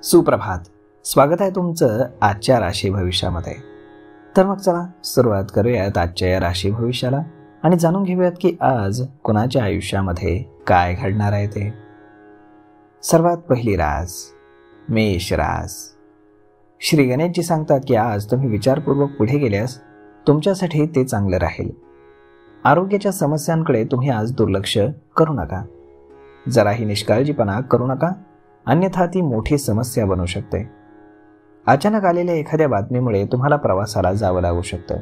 सुप्रभात. स्वागत आहे तुमचं आजच्या राशी भविष्यामध्ये. तर मग चला सुरुवात करूयात आजच्या या राशी भविष्याला आणि जाणून घेऊयात की आज कोणाच्या आयुष्यामध्ये काय घडणार आहे ते. सर्वात पहिली रास मेष रास. श्री गणेशजी सांगतात की आज तुम्ही विचारपूर्वक पुढे गेल्यास तुमच्यासाठी ते चांगलं राहील. आरोग्याच्या समस्यांकडे तुम्ही आज दुर्लक्ष करू नका. जराही निष्काळजीपणा करू नका, अन्यथा ती मोठी समस्या बनू शकते. अचानक आलेल्या एखाद्या बातमीमुळे तुम्हाला प्रवासाला जावं लागू शकतं.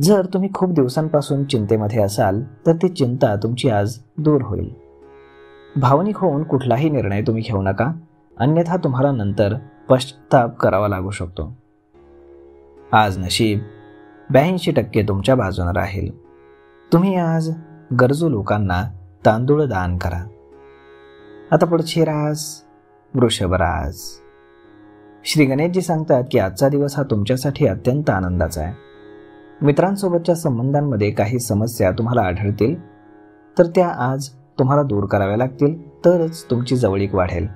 जर तुम्ही खूप दिवसांपासून चिंतेमध्ये असाल तर ती चिंता तुमची आज दूर होईल. भावनिक होऊन कुठलाही निर्णय तुम्ही घेऊ नका, अन्यथा तुम्हाला नंतर पश्चाताप करावा लागू शकतो. आज नशीब 82% तुमच्या बाजूने राहील. तुम्ही आज गरजू लोकांना तांदूळ दान करा. आता पुढची रास वृषभ रास. श्री गणेशजी सांगतात की आजचा दिवस हा तुमच्यासाठी अत्यंत आनंदाचा आहे. मित्रांसोबतच्या संबंधांमध्ये काही समस्या तुम्हाला आढळतील तर त्या आज तुम्हाला दूर कराव्या लागतील, तरच तुमची जवळीक वाढेल.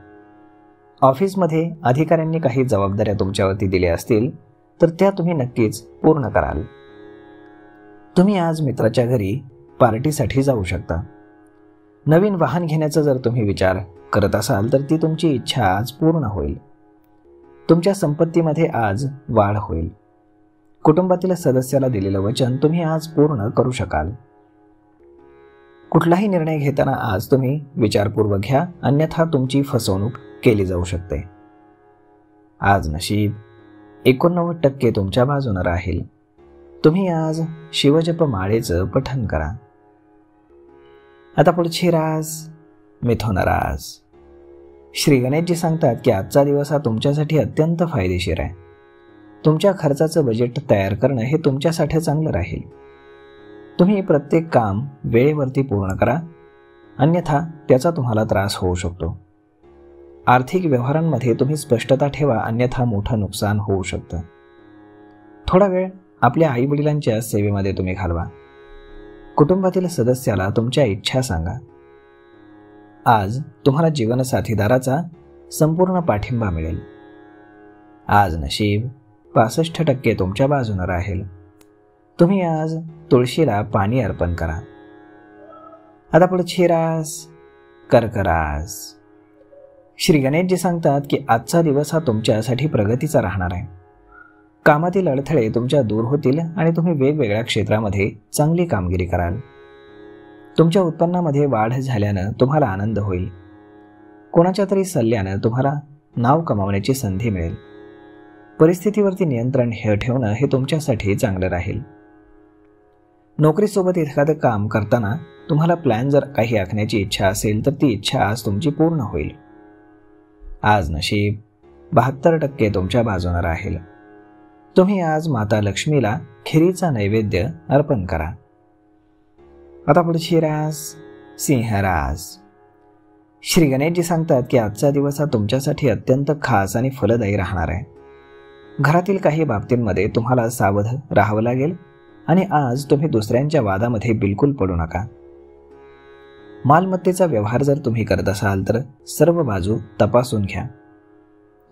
ऑफिसमध्ये अधिकाऱ्यांनी काही जबाबदाऱ्या तुमच्यावरती दिल्या असतील तर त्या तुम्ही नक्कीच पूर्ण कराल. तुम्ही आज मित्राच्या घरी पार्टीसाठी जाऊ शकता. नवीन वाहन घेण्याचा जर तुम्ही विचार करत असाल तर ती तुमची इच्छा आज पूर्ण होईल. तुमच्या संपत्तीमध्ये आज वाढ होईल. कुटुंबातील सदस्याला दिलेलं वचन तुम्ही आज पूर्ण करू शकाल. कुठलाही निर्णय घेताना आज तुम्ही विचारपूर्वक घ्या, अन्यथा तुमची फसवणूक केली जाऊ शकते. आज नशीब 89% तुमच्या बाजूने राहील. तुम्ही आज शिवजप माळेचं पठण करा. आता पुढची रास मिथुन रास. श्री गणेशजी सांगतात की आजचा दिवस हा तुमच्यासाठी अत्यंत फायदेशीर आहे. तुमच्या खर्चाचं बजेट तयार करणं हे तुमच्यासाठी चांगलं राहील. तुम्ही प्रत्येक काम वेळेवरती पूर्ण करा, अन्यथा त्याचा तुम्हाला त्रास होऊ शकतो. आर्थिक व्यवहारांमध्ये तुम्ही स्पष्टता ठेवा, अन्यथा मोठं नुकसान होऊ शकतं. थोडा वेळ आपल्या आईवडिलांच्या सेवेमध्ये तुम्ही घालवा. कुटुंबातील सदस्याला तुमच्या इच्छा सांगा. आज तुम्हाला जीवनसाथीदाराचा संपूर्ण पाठिंबा मिळेल. आज नशीब 65% तुमच्या बाजूने राहील. तुम्ही आज तुळशीला पाणी अर्पण करा. आता पुढची रास कर्क रास. श्री गणेशजी सांगतात की आजचा दिवस हा तुमच्यासाठी प्रगतीचा राहणार आहे. कामातील अडथळे तुमच्या दूर होतील आणि तुम्ही वेगवेगळ्या क्षेत्रामध्ये चांगली कामगिरी कराल. तुमच्या उत्पन्नामध्ये वाढ झाल्यानं तुम्हाला आनंद होईल. कोणाच्या तरी सल्ल्यानं तुम्हाला नाव कमावण्याची संधी मिळेल. परिस्थितीवरती नियंत्रण ठेवणं हे तुमच्यासाठी चांगलं राहील. नोकरीसोबत एखादं काम करताना तुम्हाला प्लॅन जर काही आखण्याची इच्छा असेल तर ती इच्छा आज तुमची पूर्ण होईल. आज नशीब 72% तुमच्या बाजूने राहील. तुम्ही आज माता लक्ष्मीला खिरीचा नैवेद्य अर्पण करा. आता पुढची रास सिंह रास. श्री गणेशजी सांगतात की आजचा दिवस हा तुमच्यासाठी अत्यंत खास आणि फलदायी राहणार आहे. घरातील काही बाबतींमध्ये तुम्हाला सावध राहावं लागेल आणि आज तुम्ही दुसऱ्यांच्या वादामध्ये बिलकुल पडू नका. मालमत्तेचा व्यवहार जर तुम्ही करत असाल तर सर्व बाजू तपासून घ्या.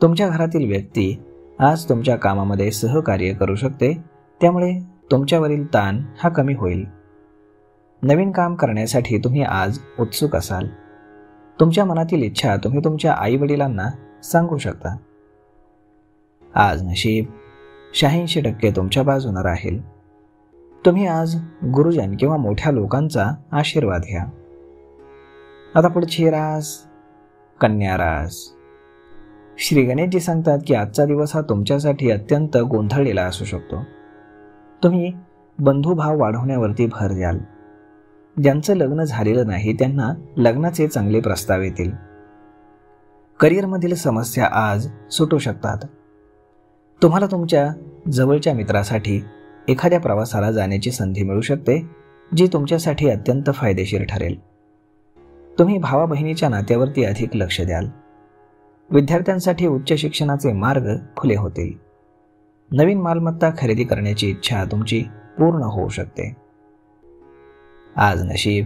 तुमच्या घरातील व्यक्ती आज तुमच्या कामामध्ये सहकार्य करू शकते, त्यामुळे तुमच्यावरील ताण हा कमी होईल. नवीन काम करण्यासाठी तुम्ही आज उत्सुक असाल. तुमच्या मनातील इच्छा तुम्ही तुमच्या आईवडिलांना सांगू शकता. आज नशीब 86% तुमच्या बाजूने राहील. तुम्ही आज गुरुजन किंवा मोठ्या लोकांचा आशीर्वाद घ्या. आता पुढची रास कन्या रास. श्री गणेशजी सांगतात की आजचा दिवस हा तुमच्यासाठी अत्यंत गोंधळलेला असू शकतो. तुम्ही बंधुभाव वाढवण्यावरती भर द्याल. ज्यांचं लग्न झालेलं नाही त्यांना लग्नाचे चांगले प्रस्ताव येतील. करिअरमधील समस्या आज सुटू शकतात. तुम्हाला तुमच्या जवळच्या मित्रासाठी एखाद्या प्रवासाला जाण्याची संधी मिळू शकते, जी तुमच्यासाठी अत्यंत फायदेशीर ठरेल. तुम्ही भावा बहिणीच्या नात्यावरती अधिक लक्ष द्याल. विद्यार्थ्यांसाठी उच्च शिक्षणाचे मार्ग खुले होतील. नवीन मालमत्ता खरेदी करण्याची इच्छा तुमची पूर्ण होऊ शकते. आज नशीब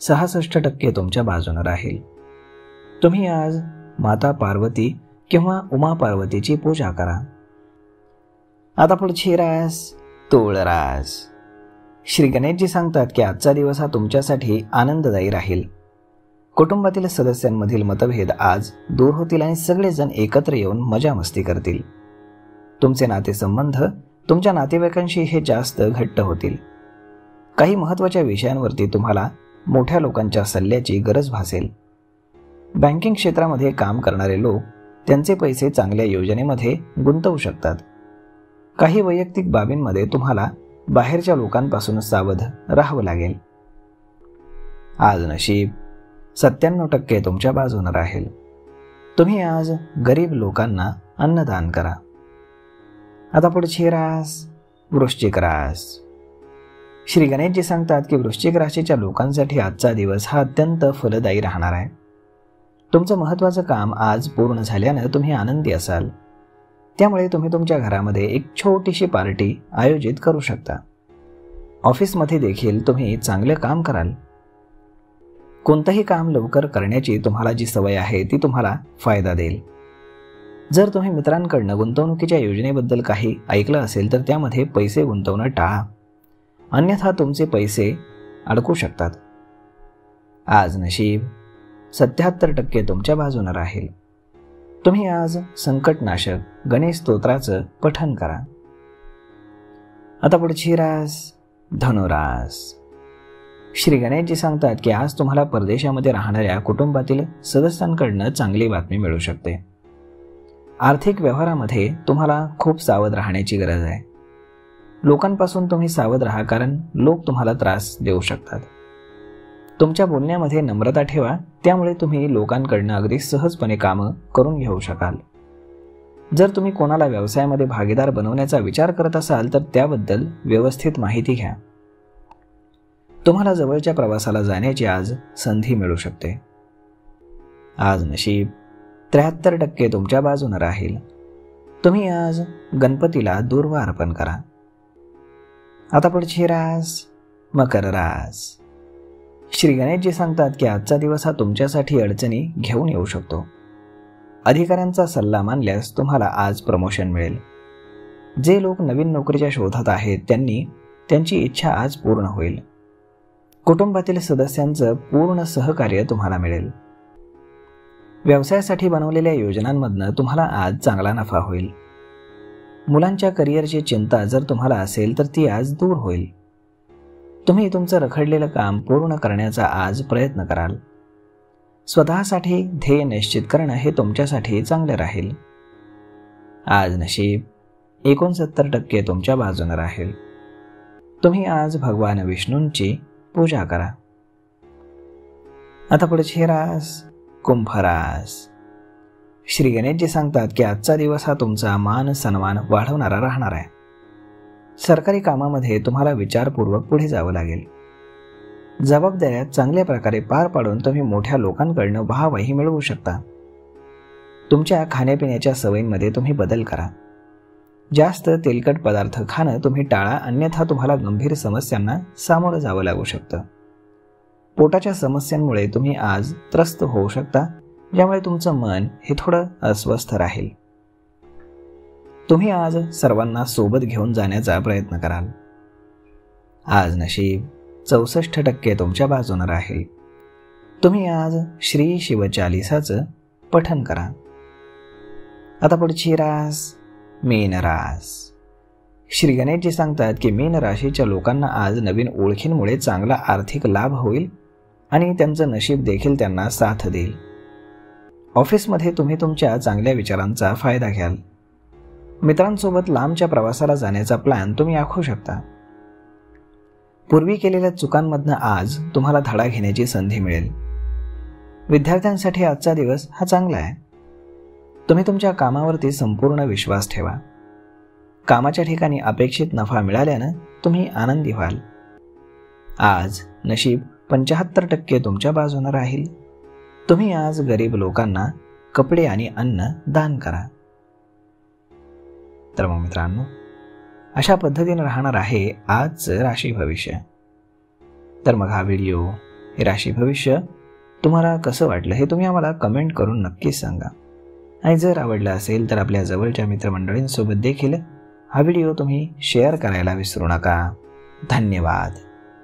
66% तुमच्या बाजूने राहील. तुम्ही आज माता पार्वती किंवा उमा पार्वतीची पूजा करा. आता पुढची रास तूळ रास. श्री गणेशजी सांगतात की आजचा दिवस हा तुमच्यासाठी आनंददायी राहील. कुटुंबातील सदस्यांमधील मतभेद आज दूर होतील आणि सगळेजण एकत्र येऊन मजा मस्ती करतील. तुमचे नातेसंबंध तुमच्या नातेवाईकांशी हे जास्त घट्ट होतील. काही महत्त्वाच्या विषयांवरती तुम्हाला मोठ्या लोकांच्या सल्ल्याची गरज भासेल. बँकिंग क्षेत्रामध्ये काम करणारे लोक त्यांचे पैसे चांगल्या योजनेमध्ये गुंतवू शकतात. काही वैयक्तिक बाबींमध्ये तुम्हाला बाहेरच्या लोकांपासून सावध राहावं लागेल. आज नशीब 97% तुमच्या बाजूने राहील. तुम्ही आज गरीब लोकांना अन्नदान करा. आता पुढची रास वृश्चिक रास. श्री गणेशजी सांगतात की वृश्चिक राशीच्या लोकांसाठी आजचा दिवस हा अत्यंत फलदायी राहणार आहे. तुमचं महत्त्वाचं काम आज पूर्ण झाल्यानं तुम्ही आनंदी असाल. त्यामुळे तुम्ही तुमच्या घरामध्ये एक छोटीशी पार्टी आयोजित करू शकता. ऑफिसमध्ये देखील तुम्ही चांगले काम कराल. कोणतंही काम लवकर करण्याची तुम्हाला जी सवय आहे ती तुम्हाला फायदा देईल. जर तुम्ही मित्रांकडून गुंतवणुकीच्या योजनेबद्दल काही ऐकलं असेल तर त्यामध्ये पैसे गुंतवणं टाळा, अन्यथा तुमचे पैसे अडकू शकतात. आज नशीब 77% तुमच्या बाजूने राहील. तुम्ही आज संकटनाशक गणेश स्तोत्राचं पठण करा. आता पुढची रास धनुरास. श्री गणेशजी सांगतात की आज तुम्हाला परदेशामध्ये राहणाऱ्या कुटुंबातील सदस्यांकडून चांगली बातमी मिळू शकते. आर्थिक व्यवहारामध्ये तुम्हाला खूप सावध राहण्याची गरज आहे. लोकांपासून तुम्ही सावध राहा, कारण लोक तुम्हाला त्रास देऊ शकतात. तुमच्या बोलण्यामध्ये नम्रता ठेवा, त्यामुळे तुम्ही लोकांकडून अगदी सहजपणे कामं करून घेऊ शकाल. जर तुम्ही कोणाला व्यवसायामध्ये भागीदार बनवण्याचा विचार करत असाल तर त्याबद्दल व्यवस्थित माहिती घ्या. तुम्हाला जवळच्या प्रवासाला जाण्याची आज संधी मिळू शकते. आज नशीब 73% तुमच्या बाजूने राहील. तुम्ही आज गणपतीला दूर्वा अर्पण करा. आता पुढची रास मकर रास. श्री गणेशजी सांगतात की आजचा दिवस हा तुमच्यासाठी अडचणी घेऊन येऊ शकतो. अधिकाऱ्यांचा सल्ला मानल्यास तुम्हाला आज प्रमोशन मिळेल. जे लोक नवीन नोकरीच्या शोधात आहेत त्यांची इच्छा आज पूर्ण होईल. कुटुंबातील सदस्यांचं पूर्ण सहकार्य तुम्हाला मिळेल. व्यवसायासाठी बनवलेल्या योजनांमधनं तुम्हाला आज चांगला नफा होईल. मुलांच्या करिअरची चिंता जर तुम्हाला असेल तर ती आज दूर होईल. तुम्ही तुमचं रखडलेलं काम पूर्ण करण्याचा आज प्रयत्न कराल. स्वतःसाठी ध्येय निश्चित करणं हे तुमच्यासाठी चांगले राहील. आज नशीब 69% तुमच्या बाजूने राहील. तुम्ही आज भगवान विष्णूंची पूजा करा. आता पुढची रास कुंभ रास. श्री गणेशजी सांगतात की आजचा दिवस हा तुमचा मान सन्मान वाढवणारा राहणार आहे. सरकारी कामामध्ये तुम्हाला विचारपूर्वक पुढे जावं लागेल. जबाबदाऱ्या चांगल्या प्रकारे पार पाडून तुम्ही मोठ्या लोकांकडून वाहवाही मिळवू शकता. तुमच्या खाण्यापिण्याच्या सवयींमध्ये तुम्ही बदल करा. जास्त तेलकट पदार्थ खाणं तुम्ही टाळा, अन्यथा तुम्हाला गंभीर समस्यांना सामोरं जावं लागू शकतं. पोटाच्या समस्यांमुळे तुम्ही आज त्रस्त होऊ शकता, ज्यामुळे तुमचं मन हे थोडं अस्वस्थ राहील. तुम्ही आज सर्वांना सोबत घेऊन जाण्याचा प्रयत्न कराल. आज नशीब 64% तुमच्या बाजूने राहील. तुम्ही आज श्री शिवचालीसाचं पठण करा. आता पुढची रास मीन रास. श्री गणेशजी सांगतात की मीन राशीच्या लोकांना आज नवीन ओळखींमुळे चांगला आर्थिक लाभ होईल आणि त्यांचं नशीब देखील त्यांना साथ देईल. ऑफिसमध्ये तुम्ही तुमच्या चांगल्या विचारांचा फायदा घ्याल. मित्रांसोबत लांबच्या प्रवासाला जाण्याचा प्लॅन तुम्ही आखू शकता. पूर्वी केलेल्या चुकांमधनं आज तुम्हाला धडा घेण्याची संधी मिळेल. विद्यार्थ्यांसाठी आजचा दिवस हा चांगला आहे. तुम्ही तुमच्या कामावरती संपूर्ण विश्वास ठेवा. कामाच्या ठिकाणी अपेक्षित नफा मिळाल्यानं तुम्ही आनंदी व्हाल. आज नशीब 75% तुमच्या बाजूने राहील. तुम्ही आज गरीब लोकांना कपडे आणि अन्न दान करा. तर मग मित्रांनो, अशा पद्धतीने राहणार आहे आजचं राशी भविष्य. तर मग हा व्हिडिओ हे राशी भविष्य तुम्हाला कसं वाटलं हे तुम्ही आम्हाला कमेंट करून नक्कीच सांगा. आणि जर आवडला असेल तर आपल्या जवळच्या मित्रमंडळींसोबत देखील हा व्हिडिओ तुम्ही शेअर करायला विसरू नका. धन्यवाद.